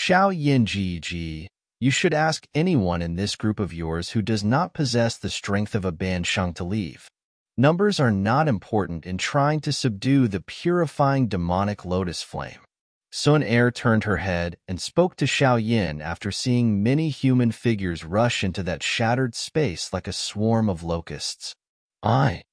Xiao Yin Ji, you should ask anyone in this group of yours who does not possess the strength of a Ban Sheng to leave. Numbers are not important in trying to subdue the purifying demonic lotus flame. Sun Er turned her head and spoke to Xiao Yin after seeing many human figures rush into that shattered space like a swarm of locusts. Aye.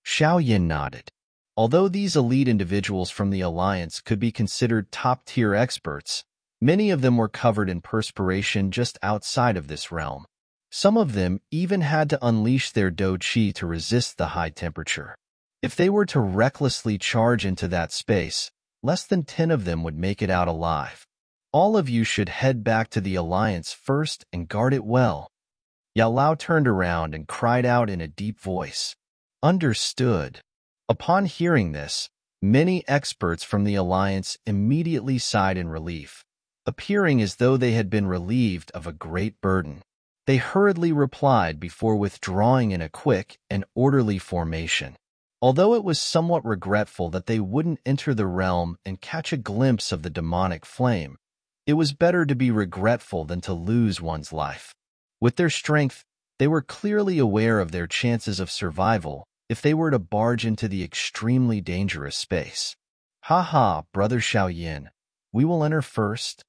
Xiao Yin nodded. Although these elite individuals from the Alliance could be considered top-tier experts, many of them were covered in perspiration just outside of this realm. Some of them even had to unleash their Do Qi to resist the high temperature. If they were to recklessly charge into that space, less than 10 of them would make it out alive. All of you should head back to the Alliance first and guard it well. Yao Lao turned around and cried out in a deep voice. Understood. Upon hearing this, many experts from the Alliance immediately sighed in relief, appearing as though they had been relieved of a great burden. They hurriedly replied before withdrawing in a quick and orderly formation. Although it was somewhat regretful that they wouldn't enter the realm and catch a glimpse of the demonic flame, it was better to be regretful than to lose one's life. With their strength, they were clearly aware of their chances of survival if they were to barge into the extremely dangerous space. Ha ha, brother Xiao Yin, we will enter first.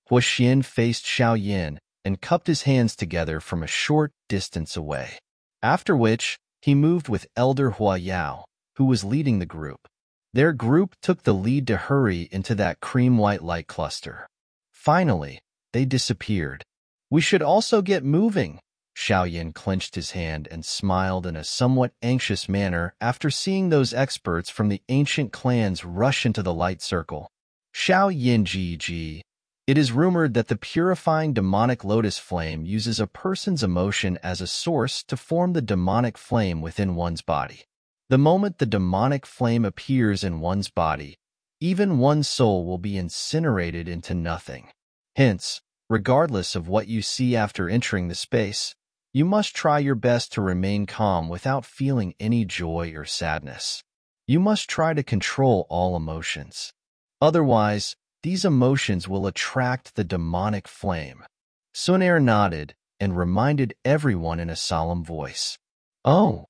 Hua Xian faced Xiao Yin and cupped his hands together from a short distance away. After which, he moved with Elder Hua Yao, who was leading the group. Their group took the lead to hurry into that cream-white light cluster. Finally, they disappeared. We should also get moving. Xiao Yin clenched his hand and smiled in a somewhat anxious manner after seeing those experts from the ancient clans rush into the light circle. Xiao Yin Ji, it is rumored that the purifying demonic lotus flame uses a person's emotion as a source to form the demonic flame within one's body. The moment the demonic flame appears in one's body, even one's soul will be incinerated into nothing. Hence, regardless of what you see after entering the space, you must try your best to remain calm without feeling any joy or sadness. You must try to control all emotions. Otherwise, these emotions will attract the demonic flame. Sun Er nodded and reminded everyone in a solemn voice. Oh!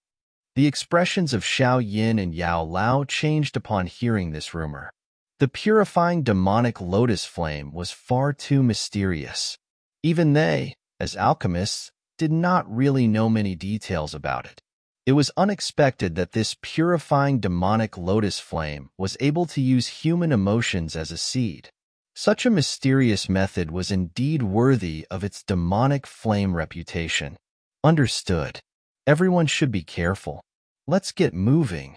The expressions of Xiao Yin and Yao Lao changed upon hearing this rumor. The purifying demonic lotus flame was far too mysterious. Even they, as alchemists, did not really know many details about it. It was unexpected that this purifying demonic lotus flame was able to use human emotions as a seed. Such a mysterious method was indeed worthy of its demonic flame reputation. Understood. Everyone should be careful. Let's get moving.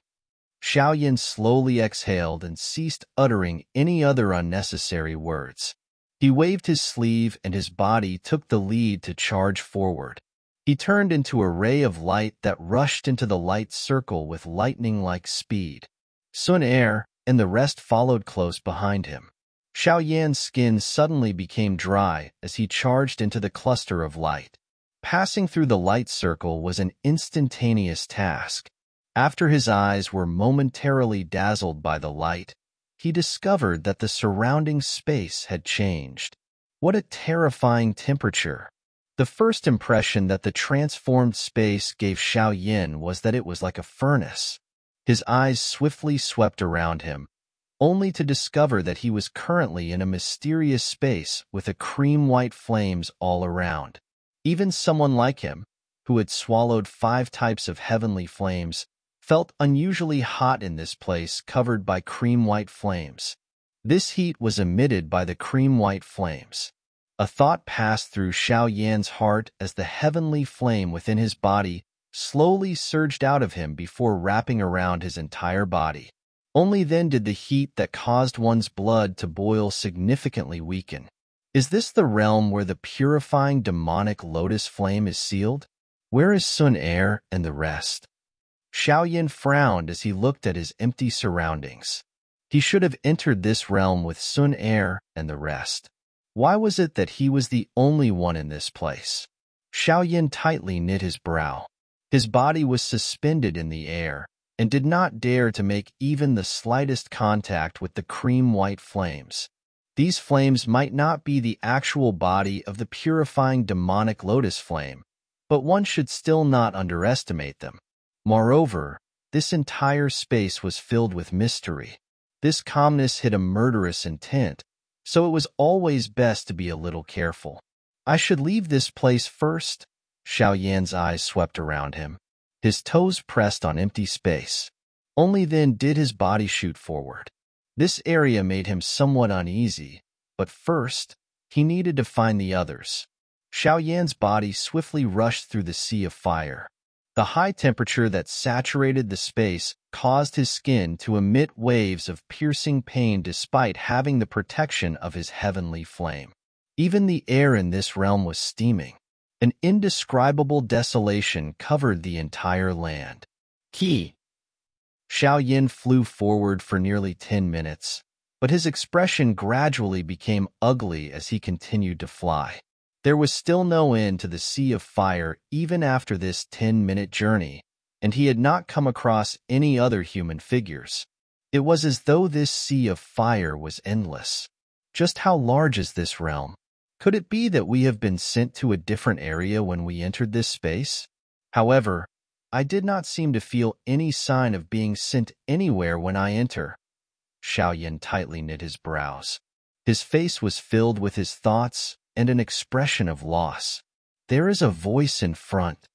Xiao Yin slowly exhaled and ceased uttering any other unnecessary words. He waved his sleeve and his body took the lead to charge forward. He turned into a ray of light that rushed into the light circle with lightning-like speed. Sun Er and the rest followed close behind him. Xiao Yan's skin suddenly became dry as he charged into the cluster of light. Passing through the light circle was an instantaneous task. After his eyes were momentarily dazzled by the light, he discovered that the surrounding space had changed. What a terrifying temperature! The first impression that the transformed space gave Xiao Yin was that it was like a furnace. His eyes swiftly swept around him, only to discover that he was currently in a mysterious space with a cream-white flames all around. Even someone like him, who had swallowed 5 types of heavenly flames, felt unusually hot in this place covered by cream-white flames. This heat was emitted by the cream-white flames. A thought passed through Xiao Yan's heart as the heavenly flame within his body slowly surged out of him before wrapping around his entire body. Only then did the heat that caused one's blood to boil significantly weaken. Is this the realm where the purifying demonic lotus flame is sealed? Where is Sun Er and the rest? Xiao Yin frowned as he looked at his empty surroundings. He should have entered this realm with Sun Er and the rest. Why was it that he was the only one in this place? Xiao Yin tightly knit his brow. His body was suspended in the air and did not dare to make even the slightest contact with the cream-white flames. These flames might not be the actual body of the purifying demonic lotus flame, but one should still not underestimate them. Moreover, this entire space was filled with mystery. This calmness hid a murderous intent, so it was always best to be a little careful. I should leave this place first. Xiao Yan's eyes swept around him. His toes pressed on empty space. Only then did his body shoot forward. This area made him somewhat uneasy, but first, he needed to find the others. Xiao Yan's body swiftly rushed through the sea of fire. The high temperature that saturated the space caused his skin to emit waves of piercing pain despite having the protection of his heavenly flame. Even the air in this realm was steaming. An indescribable desolation covered the entire land. Qi. Xiao Yan flew forward for nearly 10 minutes, but his expression gradually became ugly as he continued to fly. There was still no end to the sea of fire even after this 10-minute journey, and he had not come across any other human figures. It was as though this sea of fire was endless. Just how large is this realm? Could it be that we have been sent to a different area when we entered this space? However, I did not seem to feel any sign of being sent anywhere when I enter. Xiao Yan tightly knit his brows. His face was filled with his thoughts and an expression of loss. There is a voice in front.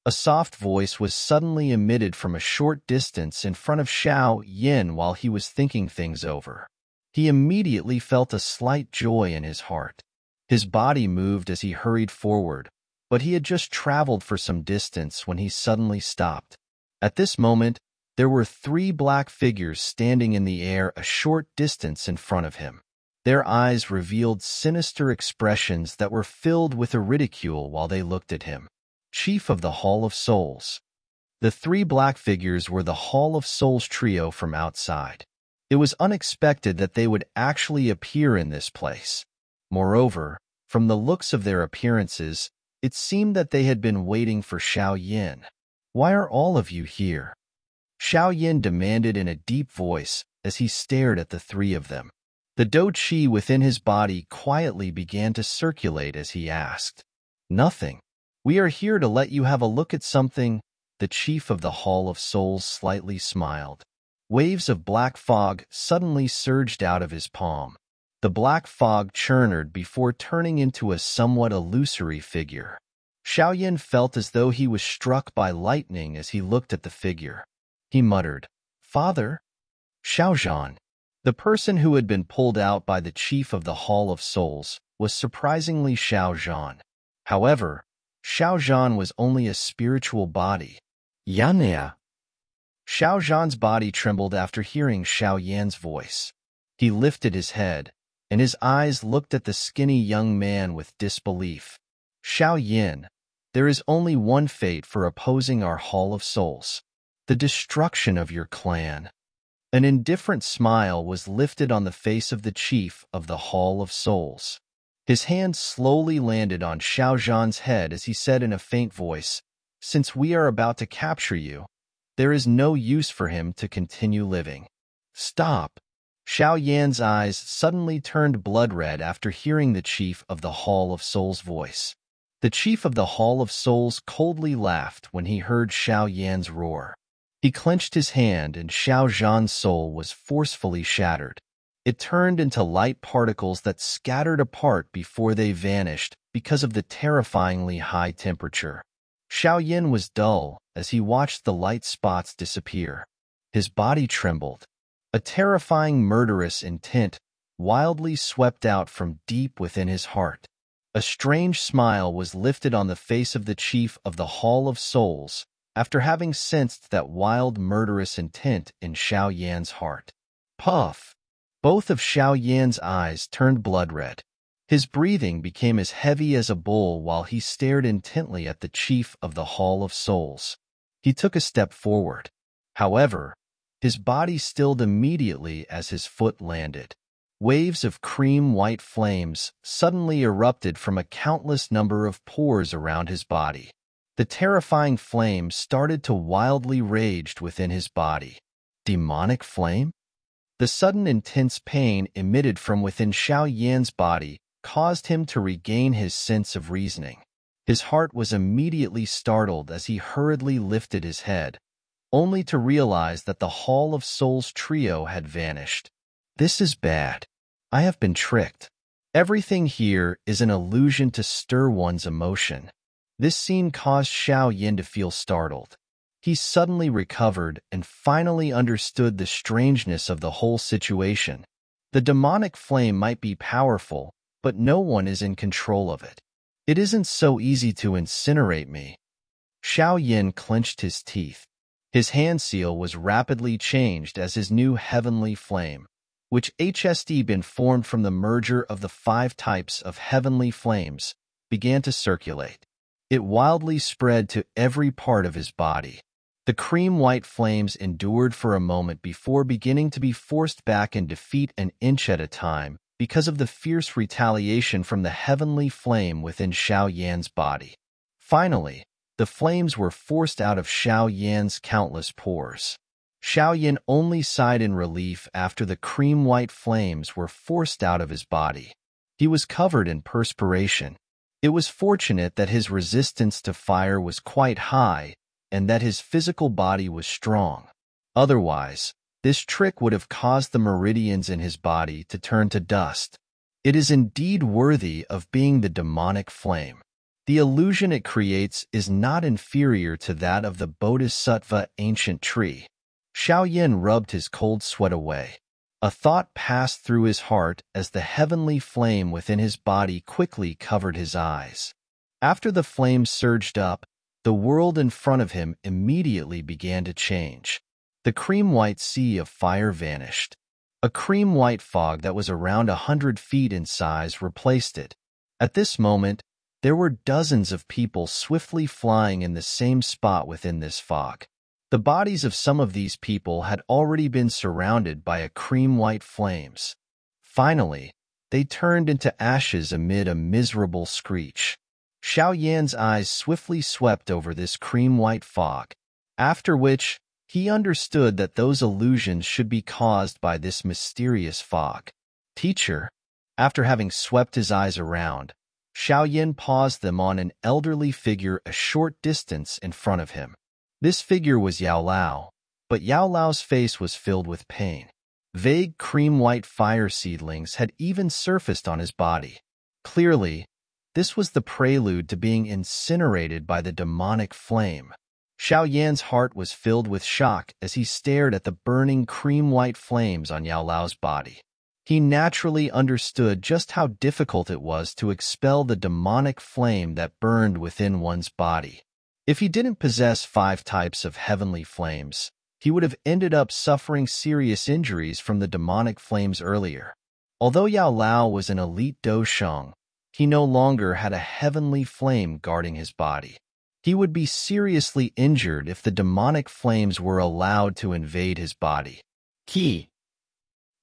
A soft voice was suddenly emitted from a short distance in front of Xiao Yan while he was thinking things over. He immediately felt a slight joy in his heart. His body moved as he hurried forward, but he had just traveled for some distance when he suddenly stopped. At this moment, there were 3 black figures standing in the air a short distance in front of him. Their eyes revealed sinister expressions that were filled with a ridicule while they looked at him. Chief of the Hall of Souls. The 3 black figures were the Hall of Souls trio from outside. It was unexpected that they would actually appear in this place. Moreover, from the looks of their appearances, it seemed that they had been waiting for Xiao Yan. Why are all of you here? Xiao Yan demanded in a deep voice as he stared at the 3 of them. The dou qi within his body quietly began to circulate as he asked. Nothing. We are here to let you have a look at something. The chief of the Hall of Souls slightly smiled. Waves of black fog suddenly surged out of his palm. The black fog churned before turning into a somewhat illusory figure. Xiao Yan felt as though he was struck by lightning as he looked at the figure. He muttered, "Father?" Xiaozhan. The person who had been pulled out by the chief of the Hall of Souls was surprisingly Xiaozhan. However, Xiaozhan was only a spiritual body. Yanya. Xiaozhan's body trembled after hearing Xiao Yan's voice. He lifted his head, and his eyes looked at the skinny young man with disbelief. Xiao Yan, there is only one fate for opposing our Hall of Souls. The destruction of your clan. An indifferent smile was lifted on the face of the chief of the Hall of Souls. His hand slowly landed on Xiaozhan's head as he said in a faint voice, "Since we are about to capture you, there is no use for him to continue living." Stop. Xiao Yan's eyes suddenly turned blood red after hearing the chief of the Hall of Souls' voice. The chief of the Hall of Souls coldly laughed when he heard Xiao Yan's roar. He clenched his hand and Xiaozhan's soul was forcefully shattered. It turned into light particles that scattered apart before they vanished because of the terrifyingly high temperature. Xiao Yan was dull as he watched the light spots disappear. His body trembled. A terrifying murderous intent wildly swept out from deep within his heart. A strange smile was lifted on the face of the chief of the Hall of Souls after having sensed that wild murderous intent in Xiao Yan's heart. Puff! Both of Xiao Yan's eyes turned blood red. His breathing became as heavy as a bull while he stared intently at the chief of the Hall of Souls. He took a step forward. However, his body stilled immediately as his foot landed. Waves of cream-white flames suddenly erupted from a countless number of pores around his body. The terrifying flame started to wildly rage within his body. Demonic flame? The sudden intense pain emitted from within Xiao Yan's body caused him to regain his sense of reasoning. His heart was immediately startled as he hurriedly lifted his head, only to realize that the Hall of Souls trio had vanished. This is bad. I have been tricked. Everything here is an illusion to stir one's emotion. This scene caused Xiao Yan to feel startled. He suddenly recovered and finally understood the strangeness of the whole situation. The demonic flame might be powerful, but no one is in control of it. It isn't so easy to incinerate me. Xiao Yan clenched his teeth. His hand seal was rapidly changed as his new heavenly flame, which HSD been formed from the merger of the 5 types of heavenly flames, began to circulate. It wildly spread to every part of his body. The cream-white flames endured for a moment before beginning to be forced back and defeat an inch at a time because of the fierce retaliation from the heavenly flame within Xiao Yan's body. Finally, the flames were forced out of Xiao Yan's countless pores. Xiao Yan only sighed in relief after the cream-white flames were forced out of his body. He was covered in perspiration. It was fortunate that his resistance to fire was quite high and that his physical body was strong. Otherwise, this trick would have caused the meridians in his body to turn to dust. It is indeed worthy of being the demonic flame. The illusion it creates is not inferior to that of the Bodhisattva ancient tree. Xiao Yan rubbed his cold sweat away. A thought passed through his heart as the heavenly flame within his body quickly covered his eyes. After the flame surged up, the world in front of him immediately began to change. The cream-white sea of fire vanished. A cream-white fog that was around 100 feet in size replaced it. At this moment, there were dozens of people swiftly flying in the same spot within this fog. The bodies of some of these people had already been surrounded by a cream-white flames. Finally, they turned into ashes amid a miserable screech. Xiao Yan's eyes swiftly swept over this cream-white fog, after which he understood that those illusions should be caused by this mysterious fog. Teacher, after having swept his eyes around, Xiao Yan paused them on an elderly figure a short distance in front of him. This figure was Yao Lao, but Yao Lao's face was filled with pain. Vague cream-white fire seedlings had even surfaced on his body. Clearly, this was the prelude to being incinerated by the demonic flame. Xiao Yan's heart was filled with shock as he stared at the burning cream-white flames on Yao Lao's body. He naturally understood just how difficult it was to expel the demonic flame that burned within one's body. If he didn't possess 5 types of heavenly flames, he would have ended up suffering serious injuries from the demonic flames earlier. Although Yao Lao was an elite dosheng, he no longer had a heavenly flame guarding his body. He would be seriously injured if the demonic flames were allowed to invade his body. Qi.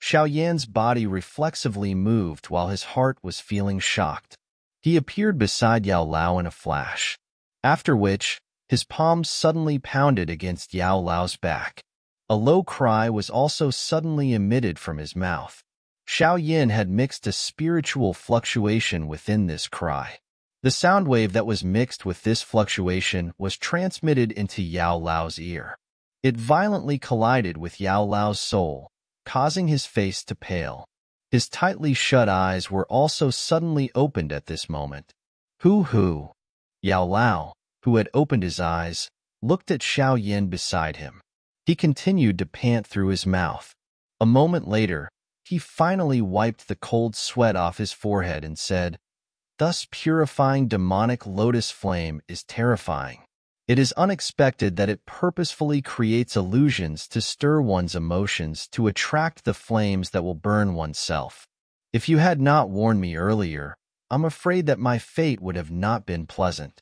Xiao Yan's body reflexively moved while his heart was feeling shocked. He appeared beside Yao Lao in a flash, after which his palms suddenly pounded against Yao Lao's back. A low cry was also suddenly emitted from his mouth. Xiao Yan had mixed a spiritual fluctuation within this cry. The sound wave that was mixed with this fluctuation was transmitted into Yao Lao's ear. It violently collided with Yao Lao's soul, causing his face to pale. His tightly shut eyes were also suddenly opened at this moment. Hoo! Yao Lao, who had opened his eyes, looked at Xiao Yan beside him. He continued to pant through his mouth. A moment later, he finally wiped the cold sweat off his forehead and said, "Thus purifying demonic lotus flame is terrifying. It is unexpected that it purposefully creates illusions to stir one's emotions to attract the flames that will burn oneself. If you had not warned me earlier, I'm afraid that my fate would have not been pleasant."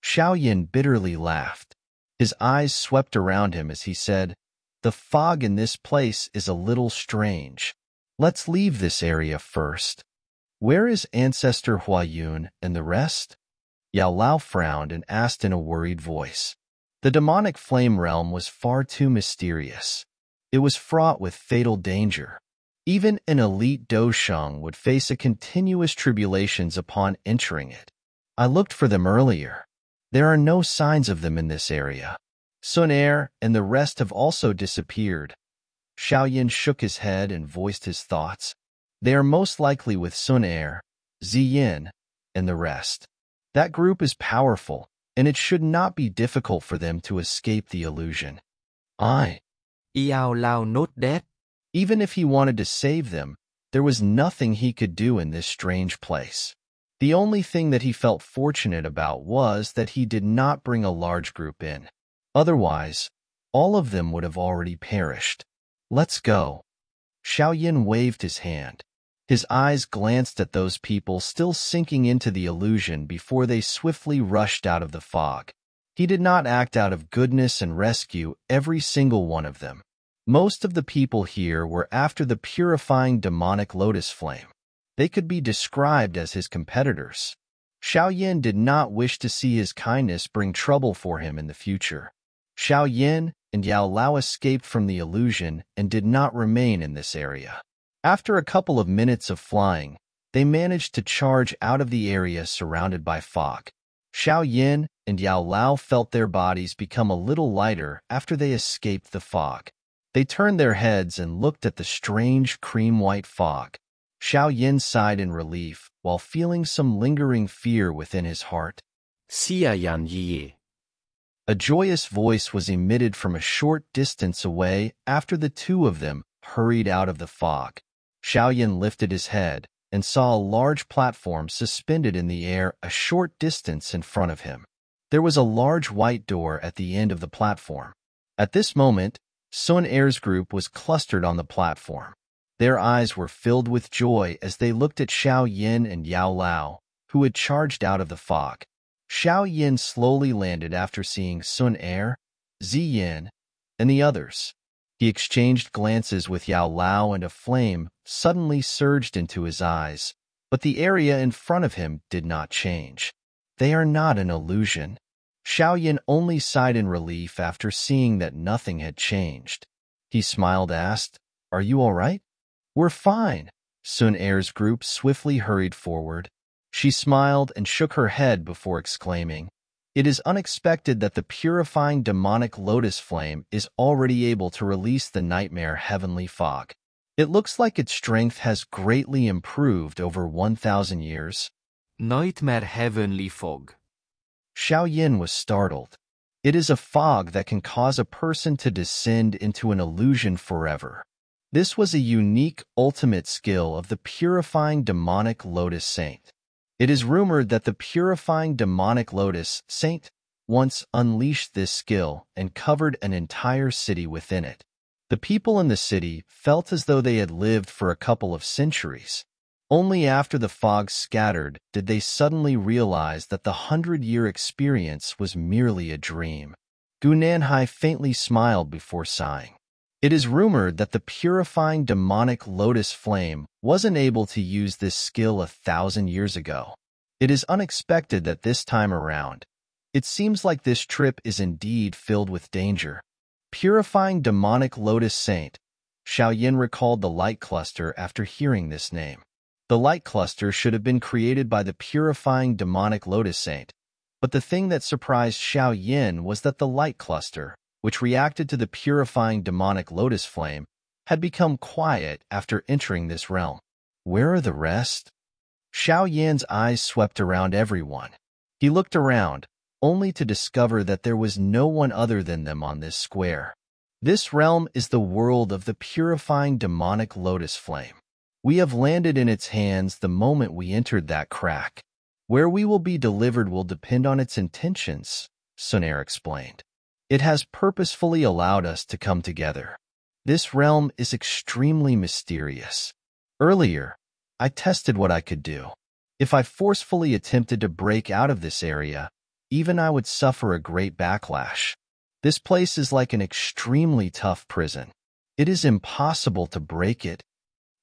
Xiao Yan bitterly laughed. His eyes swept around him as he said, "The fog in this place is a little strange. Let's leave this area first. Where is Ancestor Huayun and the rest?" Yao Lao frowned and asked in a worried voice. The demonic flame realm was far too mysterious. It was fraught with fatal danger. Even an elite dosheng would face a continuous tribulations upon entering it. I looked for them earlier. There are no signs of them in this area. Sun Er and the rest have also disappeared. Xiaoyan shook his head and voiced his thoughts. They are most likely with Sun Er, Ziyin, and the rest. That group is powerful, and it should not be difficult for them to escape the illusion. Yao Lao note that. Even if he wanted to save them, there was nothing he could do in this strange place. The only thing that he felt fortunate about was that he did not bring a large group in. Otherwise, all of them would have already perished. Let's go. Xiaoyan waved his hand. His eyes glanced at those people still sinking into the illusion before they swiftly rushed out of the fog. He did not act out of goodness and rescue every single one of them. Most of the people here were after the purifying demonic lotus flame. They could be described as his competitors. Xiaoyan did not wish to see his kindness bring trouble for him in the future. Xiaoyan and Yao Lao escaped from the illusion and did not remain in this area. After a couple of minutes of flying, they managed to charge out of the area surrounded by fog. Xiaoyan and Yao Lao felt their bodies become a little lighter after they escaped the fog. They turned their heads and looked at the strange cream-white fog. Xiaoyan sighed in relief while feeling some lingering fear within his heart. Xiaoyan Yi. A joyous voice was emitted from a short distance away after the two of them hurried out of the fog. Xiaoyan lifted his head and saw a large platform suspended in the air a short distance in front of him. There was a large white door at the end of the platform. At this moment, Sun Er's group was clustered on the platform. Their eyes were filled with joy as they looked at Xiaoyan and Yao Lao, who had charged out of the fog. Xiaoyan slowly landed after seeing Sun Er, Ziyin, and the others. He exchanged glances with Yao Lao and a flame suddenly surged into his eyes, but the area in front of him did not change. They are not an illusion. Xiaoyan only sighed in relief after seeing that nothing had changed. He smiled, asked, "Are you all right?" "We're fine." Sun Er's group swiftly hurried forward. She smiled and shook her head before exclaiming, "It is unexpected that the purifying demonic lotus flame is already able to release the nightmare heavenly fog. It looks like its strength has greatly improved over 1,000 years. Nightmare heavenly fog. Xiaoyan was startled. It is a fog that can cause a person to descend into an illusion forever. This was a unique ultimate skill of the purifying demonic lotus saint. It is rumored that the purifying demonic lotus saint once unleashed this skill and covered an entire city within it. The people in the city felt as though they had lived for a couple of centuries. Only after the fog scattered did they suddenly realize that the 100-year experience was merely a dream. Gu Nanhai faintly smiled before sighing. It is rumored that the purifying demonic lotus flame wasn't able to use this skill 1,000 years ago. It is unexpected that this time around. It seems like this trip is indeed filled with danger. Purifying demonic lotus saint. Xiaoyan recalled the light cluster after hearing this name. The light cluster should have been created by the purifying demonic lotus saint, but the thing that surprised Xiaoyan was that the light cluster, which reacted to the purifying demonic lotus flame, had become quiet after entering this realm. Where are the rest? Xiaoyan's eyes swept around everyone. He looked around, only to discover that there was no one other than them on this square. This realm is the world of the purifying demonic lotus flame. We have landed in its hands the moment we entered that crack. Where we will be delivered will depend on its intentions, Sun Er explained. It has purposefully allowed us to come together. This realm is extremely mysterious. Earlier, I tested what I could do. If I forcefully attempted to break out of this area, even I would suffer a great backlash. This place is like an extremely tough prison. It is impossible to break it.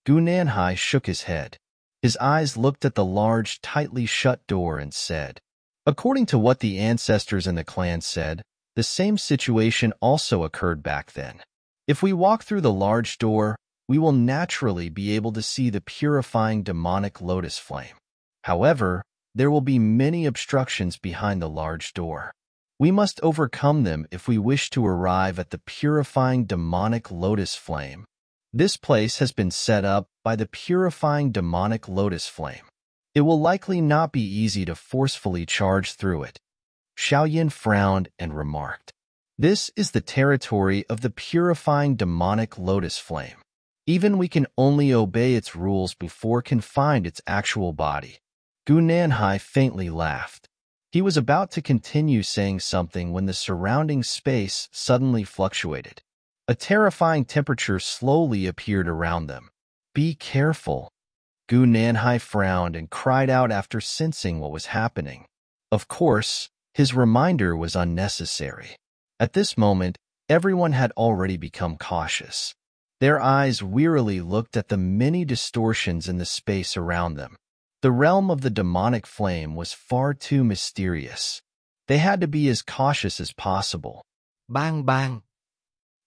Gu Nanhai shook his head. His eyes looked at the large, tightly shut door and said, "According to what the ancestors in the clan said, the same situation also occurred back then. If we walk through the large door, we will naturally be able to see the purifying demonic lotus flame. However, there will be many obstructions behind the large door. We must overcome them if we wish to arrive at the purifying demonic lotus flame. This place has been set up by the purifying demonic lotus flame. It will likely not be easy to forcefully charge through it. Xiaoyan frowned and remarked, "This is the territory of the purifying demonic lotus flame. Even we can only obey its rules before can find its actual body." Gu Nanhai faintly laughed. He was about to continue saying something when the surrounding space suddenly fluctuated. A terrifying temperature slowly appeared around them. "Be careful." Gu Nanhai frowned and cried out after sensing what was happening. Of course, his reminder was unnecessary. At this moment, everyone had already become cautious. Their eyes wearily looked at the many distortions in the space around them. The realm of the demonic flame was far too mysterious. They had to be as cautious as possible. Bang bang.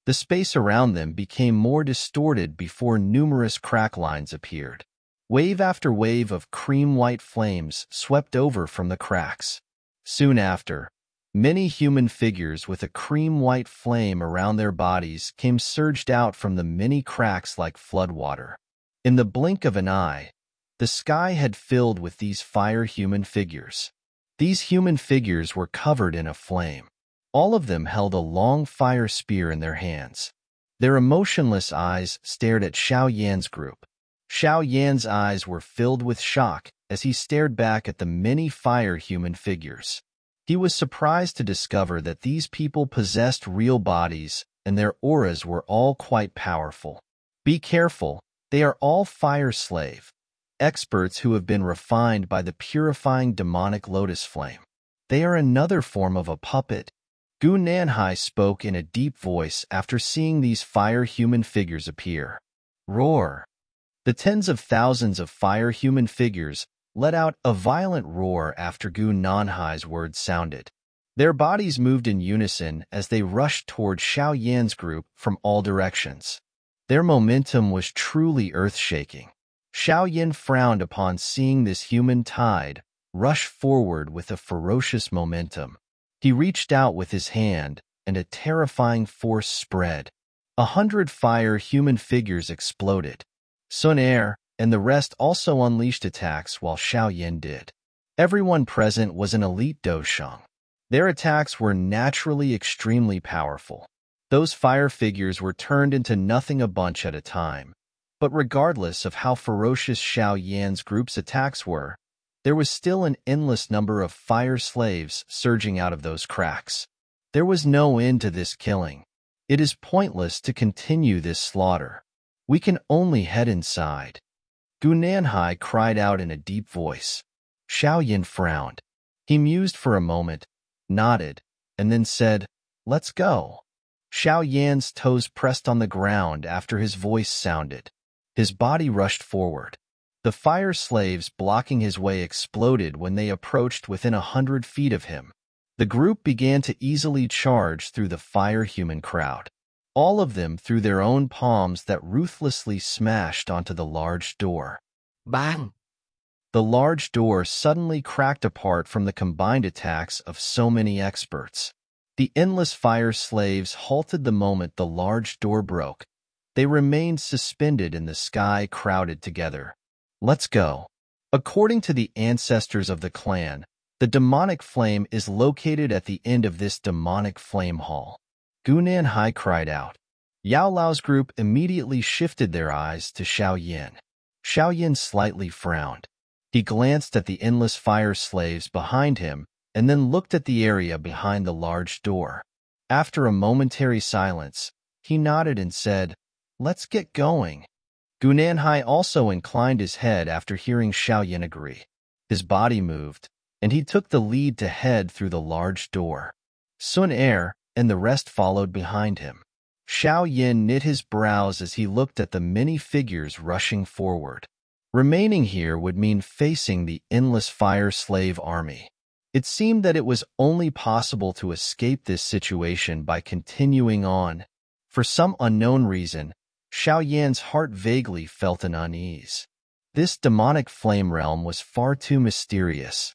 The space around them became more distorted before numerous crack lines appeared. Wave after wave of cream-white flames swept over from the cracks. Soon after, many human figures with a cream-white flame around their bodies came surged out from the many cracks like floodwater. In the blink of an eye, the sky had filled with these fire-human figures. These human figures were covered in a flame. All of them held a long fire spear in their hands. Their emotionless eyes stared at Xiaoyan's group. Xiaoyan's eyes were filled with shock as he stared back at the many fire-human figures. He was surprised to discover that these people possessed real bodies and their auras were all quite powerful. Be careful, they are all fire slave, experts who have been refined by the purifying demonic lotus flame. They are another form of a puppet. Gu Nanhai spoke in a deep voice after seeing these fire-human figures appear. Roar! The tens of thousands of fire-human figures let out a violent roar after Gu Nanhai's words sounded. Their bodies moved in unison as they rushed toward Xiaoyan's group from all directions. Their momentum was truly earth-shaking. Xiaoyan frowned upon seeing this human tide rush forward with a ferocious momentum. He reached out with his hand, and a terrifying force spread. 100 fire-human figures exploded. Sun Er and the rest also unleashed attacks while Xiaoyan did. Everyone present was an elite dosheng. Their attacks were naturally extremely powerful. Those fire figures were turned into nothing a bunch at a time. But regardless of how ferocious Xiaoyan's group's attacks were, there was still an endless number of fire slaves surging out of those cracks. There was no end to this killing. It is pointless to continue this slaughter. We can only head inside. Gu Nanhai cried out in a deep voice. Xiaoyan frowned. He mused for a moment, nodded, and then said, "Let's go." Xiaoyan's toes pressed on the ground after his voice sounded. His body rushed forward. The fire slaves blocking his way exploded when they approached within 100 feet of him. The group began to easily charge through the fire-human crowd. All of them threw their own palms that ruthlessly smashed onto the large door. Bang! The large door suddenly cracked apart from the combined attacks of so many experts. The endless fire slaves halted the moment the large door broke. They remained suspended in the sky, crowded together. Let's go. According to the ancestors of the clan, the demonic flame is located at the end of this demonic flame hall. Gu Nanhai cried out. Yao Lao's group immediately shifted their eyes to Xiaoyan. Xiaoyan slightly frowned. He glanced at the endless fire slaves behind him and then looked at the area behind the large door. After a momentary silence, he nodded and said, "Let's get going." Gu Nanhai also inclined his head after hearing Xiaoyan agree. His body moved, and he took the lead to head through the large door. Sun Er and the rest followed behind him. Xiaoyan knit his brows as he looked at the many figures rushing forward. Remaining here would mean facing the endless fire slave army. It seemed that it was only possible to escape this situation by continuing on. For some unknown reason, Xiao Yan's heart vaguely felt an unease. This demonic flame realm was far too mysterious,